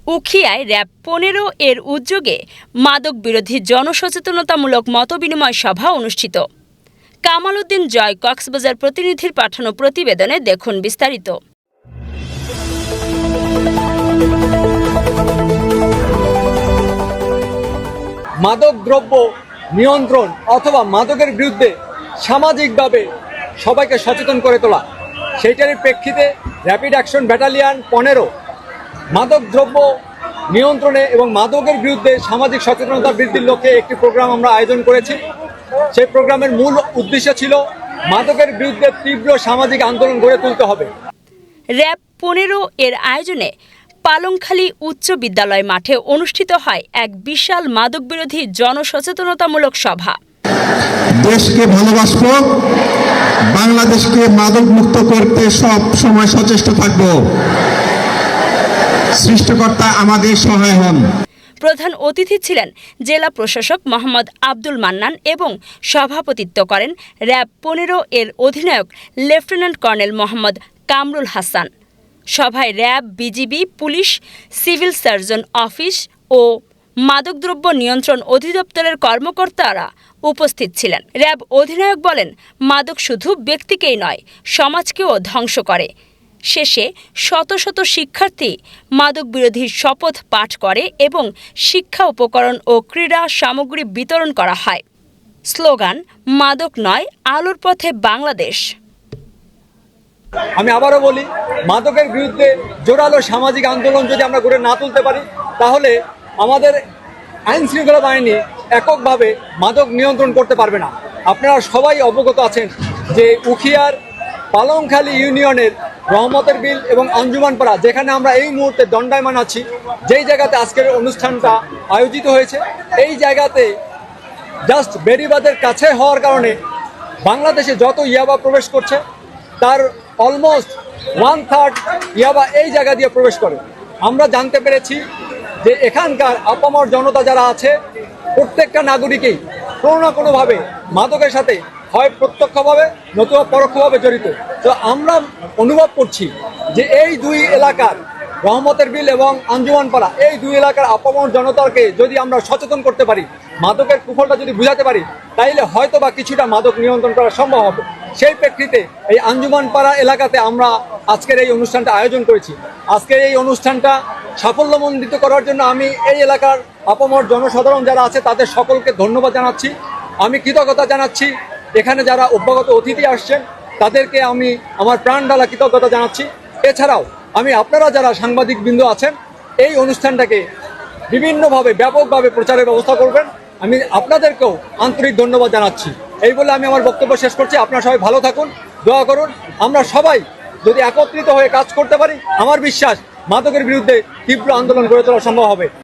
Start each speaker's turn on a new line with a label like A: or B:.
A: উখিয়ায় RAB ১৫ এর উদ্যোগে মাদক বিরোধী জনসচেতনতামূলক মতবিনিময় সভা অনুষ্ঠিত। কামাল উদ্দিন জয় কক্সবাজার প্রতিনিধির পাঠানো প্রতিবেদনে দেখুন বিস্তারিত।
B: মাদক দ্রব্য নিয়ন্ত্রণ অথবা মাদকের বিরুদ্ধে সামাজিকভাবে সবাইকে সচেতন করে তোলা, সেইটারই প্রেক্ষিতে র্যাপিড অ্যাকশন ব্যাটালিয়ন ১৫ মাদক দ্রব্য নিয়ন্ত্রণে এবং মাদকের বিরুদ্ধে সামাজিক সচেতনতা বৃদ্ধির লক্ষ্যে একটি প্রোগ্রাম আমরা আয়োজন করেছি। সেই প্রোগ্রামের মূল উদ্দেশ্য ছিল মাদকের বিরুদ্ধে তীব্র সামাজিক আন্দোলন গড়ে তুলতে হবে।
A: র‍্যাব ১৫ এর আয়োজনে পালংখালী উচ্চ বিদ্যালয় মাঠে অনুষ্ঠিত হয় এক বিশাল মাদক বিরোধী জনসচেতনতামূলক সভা।
C: দেশকে ভালোবাসবো, বাংলাদেশকে মাদক মুক্ত করতে সব সময় সচেষ্ট থাকব। সৃষ্টিকর্তা আমাদের সহায় হন।
A: প্রধান অতিথি ছিলেন জেলা প্রশাসক মোহাম্মদ আব্দুল মান্নান এবং সভাপতিত্ব করেন র‍্যাব ১৫ এর অধিনায়ক লেফটেন্যান্ট কর্নেল মোহাম্মদ কামরুল হাসান। সভায় RAB, BGB, police, civil surgeon office ও মাদকদ্রব্য নিয়ন্ত্রণ অধিদপ্তরের কর্মকর্তারা উপস্থিত ছিলেন। র‍্যাব অধিনায়ক বলেন, মাদক শুধু ব্যক্তিকেই নয়, সমাজকেও ধ্বংস করে। শেষে শত শত শিক্ষার্থী মাদক বিরোধী শপথ পাঠ করে এবং শিক্ষা উপকরণ ও ক্রীড়া সামগ্রী বিতরণ করা হয়। স্লোগান, মাদক নয়, আলোর পথে বাংলাদেশ।
B: আমি আবারও বলি, মাদকের বিরুদ্ধে জোরালো সামাজিক আন্দোলন যদি আমরা গড়ে না তুলতে পারি, তাহলে আমাদের আইন শৃঙ্খলা বাহিনী এককভাবে মাদক নিয়ন্ত্রণ করতে পারবে না। আপনারা সবাই অবগত আছেন যে উখিয়ার পালংখালী ইউনিয়নের রহমতের বিল এবং আঞ্জুমানপাড়া, যেখানে আমরা এই মুহূর্তে দণ্ডায়মান আছি, যেই জায়গাতে আজকের অনুষ্ঠানটা আয়োজিত হয়েছে, এই জায়গাতে জাস্ট বেড়িবাঁধের কাছে হওয়ার কারণে বাংলাদেশে যত ইয়াবা প্রবেশ করছে তার অলমোস্ট 1/3 ইয়াবা এই জায়গা দিয়ে প্রবেশ করে। আমরা জানতে পেরেছি যে এখানকার আপামর জনতা যারা আছে, প্রত্যেকটা নাগরিকই কোনো না কোনোভাবে মাদকের সাথে হয় প্রত্যক্ষভাবে নতুবা পরোক্ষভাবে জড়িত। তো আমরা অনুভব করছি যে এই দুই এলাকার রহমতের বিল এবং আঞ্জুমানপাড়া, এই দুই এলাকার আপামর জনতাকে যদি আমরা সচেতন করতে পারি, মাদকের কুফলটা যদি বুঝাতে পারি, তাইলে হয়তো বা কিছুটা মাদক নিয়ন্ত্রণ করা সম্ভব হবে। সেই প্রেক্ষিতে এই আঞ্জুমানপাড়া এলাকাতে আমরা আজকের এই অনুষ্ঠানটা আয়োজন করেছি। আজকের এই অনুষ্ঠানটা সাফল্যমণ্ডিত করার জন্য আমি এই এলাকার আপামর জনসাধারণ যারা আছে তাদের সকলকে ধন্যবাদ জানাচ্ছি। আমি কৃতজ্ঞতা জানাচ্ছি এখানে যারা অভ্যাগত অতিথি আসছেন তাদেরকে আমি আমার প্রাণ ঢালা কৃতজ্ঞতা জানাচ্ছি। এছাড়াও আমি আপনারা যারা সাংবাদিকবৃন্দ আছেন, এই অনুষ্ঠানটাকে বিভিন্নভাবে ব্যাপকভাবে প্রচারের ব্যবস্থা করবেন, আমি আপনাদেরকেও আন্তরিক ধন্যবাদ জানাচ্ছি। এই বলে আমি আমার বক্তব্য শেষ করছি। আপনারা সবাই ভালো থাকুন, দোয়া করুন। আমরা সবাই যদি একত্রিত হয়ে কাজ করতে পারি, আমার বিশ্বাস মাদকের বিরুদ্ধে তীব্র আন্দোলন গড়ে তোলা সম্ভব হবে।